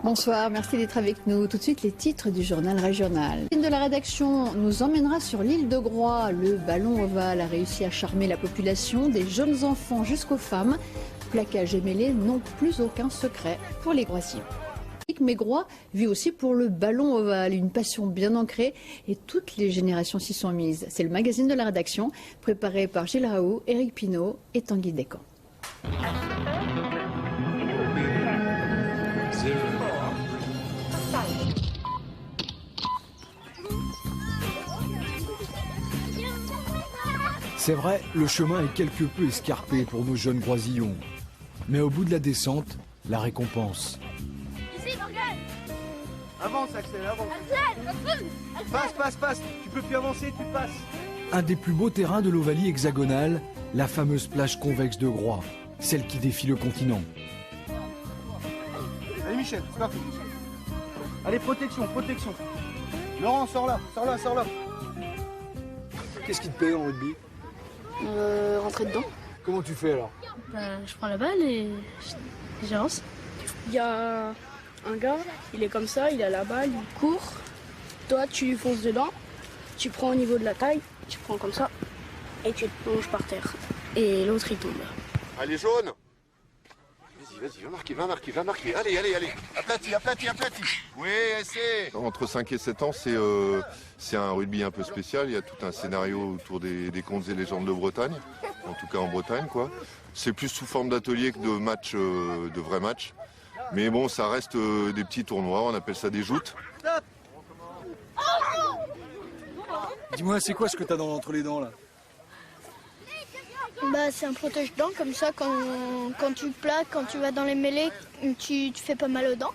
Bonsoir, merci d'être avec nous. Tout de suite, les titres du journal régional. Le de la rédaction nous emmènera sur l'île de Groix. Le ballon ovale a réussi à charmer la population, des jeunes enfants jusqu'aux femmes. Plaquage et mêlée n'ont plus aucun secret pour les Groisiens. Mais Groix vit aussi pour le ballon ovale, une passion bien ancrée et toutes les générations s'y sont mises. C'est le magazine de la rédaction, préparé par Gilles Raoult, Éric Pinault et Tanguy Descamps. C'est vrai, le chemin est quelque peu escarpé pour nos jeunes Groisillons. Mais au bout de la descente, la récompense. Ici, Morgane. Avance, Axel, avance. Axel, passe. Tu peux plus avancer, tu passes. Un des plus beaux terrains de l'Ovalie hexagonale, la fameuse plage convexe de Groix, celle qui défie le continent. Allez, Michel, c'est parti. Allez, protection. Laurent, sors là. Qu'est-ce qui te plaît en rugby? Rentrer dedans. Comment tu fais alors? Je prends la balle et j'avance. Il y a un gars, il est comme ça, il a la balle, il court. Toi, tu lui fonces dedans, tu prends au niveau de la taille, tu prends comme ça et tu te plonges par terre. Et l'autre, il tombe. Allez, jaune. Vas-y, va marquer. Allez. Aplati. Oui, c'est. Entre 5 et 7 ans, c'est un rugby un peu spécial. Il y a tout un scénario autour des contes et légendes de Bretagne. En tout cas en Bretagne, quoi. C'est plus sous forme d'atelier que de match, de vrais matchs. Mais bon, ça reste des petits tournois. On appelle ça des joutes. Dis-moi, c'est quoi ce que t'as entre les dents là? C'est un protège-dents, comme ça, quand tu plaques, quand tu vas dans les mêlées, tu fais pas mal aux dents.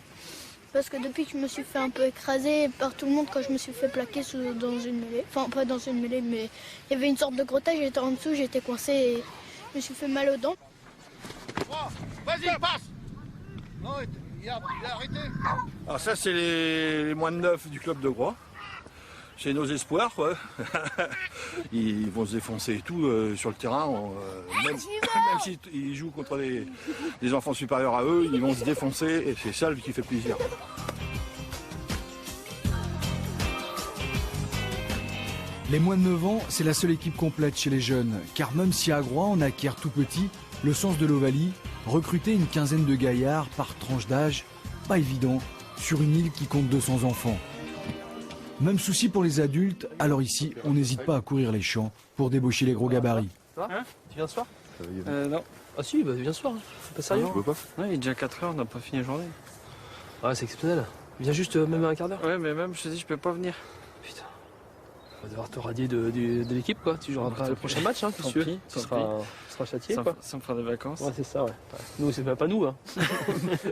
Parce que depuis que je me suis fait un peu écraser par tout le monde, quand je me suis fait plaquer dans une mêlée, enfin pas dans une mêlée, mais il y avait une sorte de grettage, j'étais en dessous, j'étais coincé et je me suis fait mal aux dents. Vas-y, passe. Non, il a arrêté. Alors ça, c'est les moins de 9 du club de Groix. C'est nos espoirs, quoi. Ils vont se défoncer et tout sur le terrain. Même s'ils jouent contre des enfants supérieurs à eux, ils vont se défoncer et c'est ça qui fait plaisir. Les moins de 9 ans, c'est la seule équipe complète chez les jeunes. Car même si à Groix, on acquiert tout petit le sens de l'Ovalie, recruter une quinzaine de gaillards par tranche d'âge, pas évident, sur une île qui compte 200 enfants. Même souci pour les adultes, alors ici, on n'hésite pas à courir les champs pour débaucher les gros gabarits. Tu viens ce soir? Non. Ah si, viens ce soir. C'est pas sérieux? Tu veux pas? Ouais, il est déjà 4 heures, on n'a pas fini la journée. Ouais, c'est exceptionnel. Viens juste même un quart d'heure. Ouais, mais même, je te dis, je peux pas venir. Putain. On va devoir te radier de l'équipe, quoi. Tu joueras le prochain match, hein, si tu veux. Tu seras châtié, quoi. Ça me fera des vacances. Ouais, c'est ça, ouais. Nous, c'est pas nous, hein.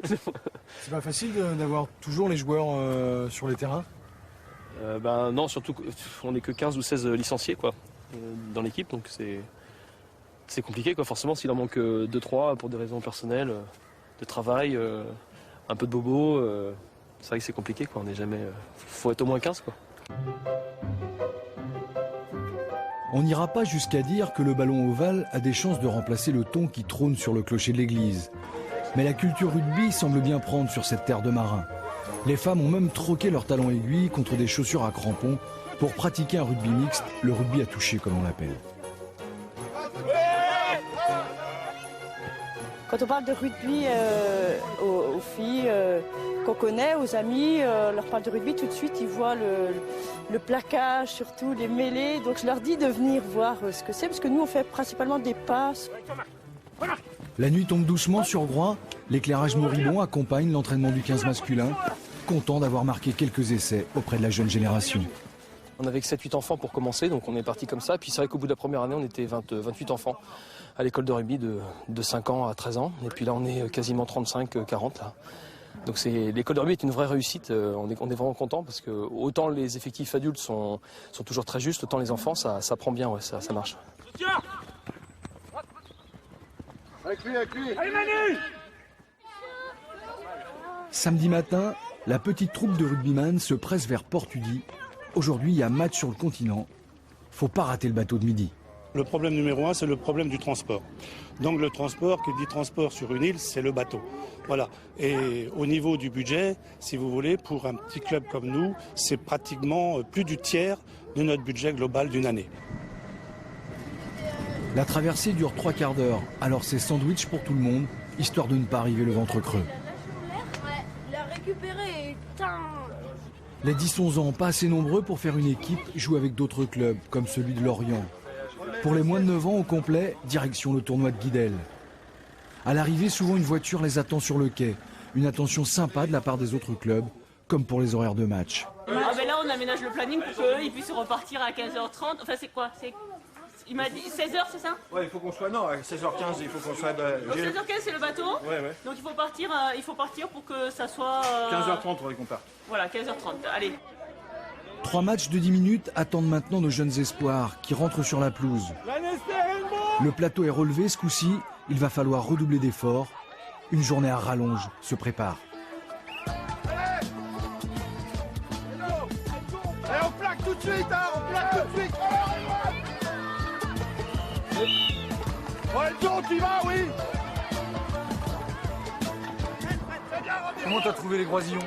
C'est pas facile d'avoir toujours les joueurs sur les terrains? Non, surtout on n'est que 15 ou 16 licenciés, quoi, dans l'équipe, donc c'est compliqué, quoi. Forcément, s'il en manque 2-3 pour des raisons personnelles, de travail, un peu de bobo, c'est vrai que c'est compliqué, quoi. On n'est jamais. Faut être au moins 15, quoi. On n'ira pas jusqu'à dire que le ballon ovale a des chances de remplacer le thon qui trône sur le clocher de l'église. Mais la culture rugby semble bien prendre sur cette terre de marins. Les femmes ont même troqué leurs talons aiguilles contre des chaussures à crampons pour pratiquer un rugby mixte, le rugby à toucher comme on l'appelle. Quand on parle de rugby aux filles qu'on connaît, aux amis, leur parle de rugby, tout de suite ils voient le plaquage, surtout les mêlées. Donc je leur dis de venir voir ce que c'est, parce que nous on fait principalement des passes. La nuit tombe doucement sur Groix, l'éclairage moribond accompagne l'entraînement du 15 masculin, content d'avoir marqué quelques essais auprès de la jeune génération. On avait que 7-8 enfants pour commencer, donc on est parti comme ça. Puis c'est vrai qu'au bout de la première année, on était 28 enfants à l'école de rugby de 5 ans à 13 ans. Et puis là, on est quasiment 35-40 là. Donc l'école de rugby est une vraie réussite. On est vraiment content parce que autant les effectifs adultes sont toujours très justes, autant les enfants, ça prend bien, ouais, ça marche. Avec lui. Allez, Manu! Samedi matin, la petite troupe de rugbyman se presse vers Port-Hudi. Aujourd'hui, il y a match sur le continent. Faut pas rater le bateau de midi. Le problème numéro 1, c'est le problème du transport. Donc le transport, qui dit transport sur une île, c'est le bateau. Voilà. Et au niveau du budget, si vous voulez, pour un petit club comme nous, c'est pratiquement plus du tiers de notre budget global d'une année. La traversée dure 3 quarts d'heure, alors c'est sandwich pour tout le monde, histoire de ne pas arriver le ventre creux. Il a récupéré. Les 10-11 ans, pas assez nombreux pour faire une équipe, jouent avec d'autres clubs, comme celui de Lorient. Pour les moins de 9 ans au complet, direction le tournoi de Guidel. À l'arrivée, souvent une voiture les attend sur le quai. Une attention sympa de la part des autres clubs, comme pour les horaires de match. Ah ben là, on aménage le planning pour qu'ils puissent repartir à 15h30. Enfin, c'est quoi? Il m'a dit 16h, c'est ça? Ouais, il faut qu'on soit... Non, à 16h15, il faut qu'on soit... Donc 16h15, c'est le bateau. Ouais. Donc il faut partir pour que ça soit... 15h30, on qu'on parte. Voilà, 15h30. Allez. 3 matchs de 10 minutes attendent maintenant nos jeunes espoirs qui rentrent sur la pelouse. Le plateau est relevé ce coup-ci, il va falloir redoubler d'efforts. Une journée à rallonge se prépare. Allez, on plaque tout de suite, hein, on plaque tout de suite. Enzo, tu vas, oui. Comment t'as trouvé les Groisillons?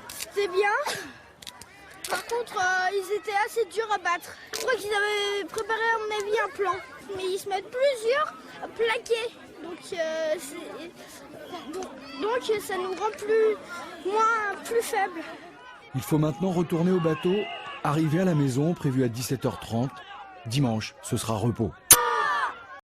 C'était bien. Par contre, ils étaient assez durs à battre. Je crois qu'ils avaient préparé, à mon avis, un plan. Mais ils se mettent plusieurs à plaquer. Donc ça nous rend plus faibles. Il faut maintenant retourner au bateau, arriver à la maison prévue à 17h30. Dimanche, ce sera repos.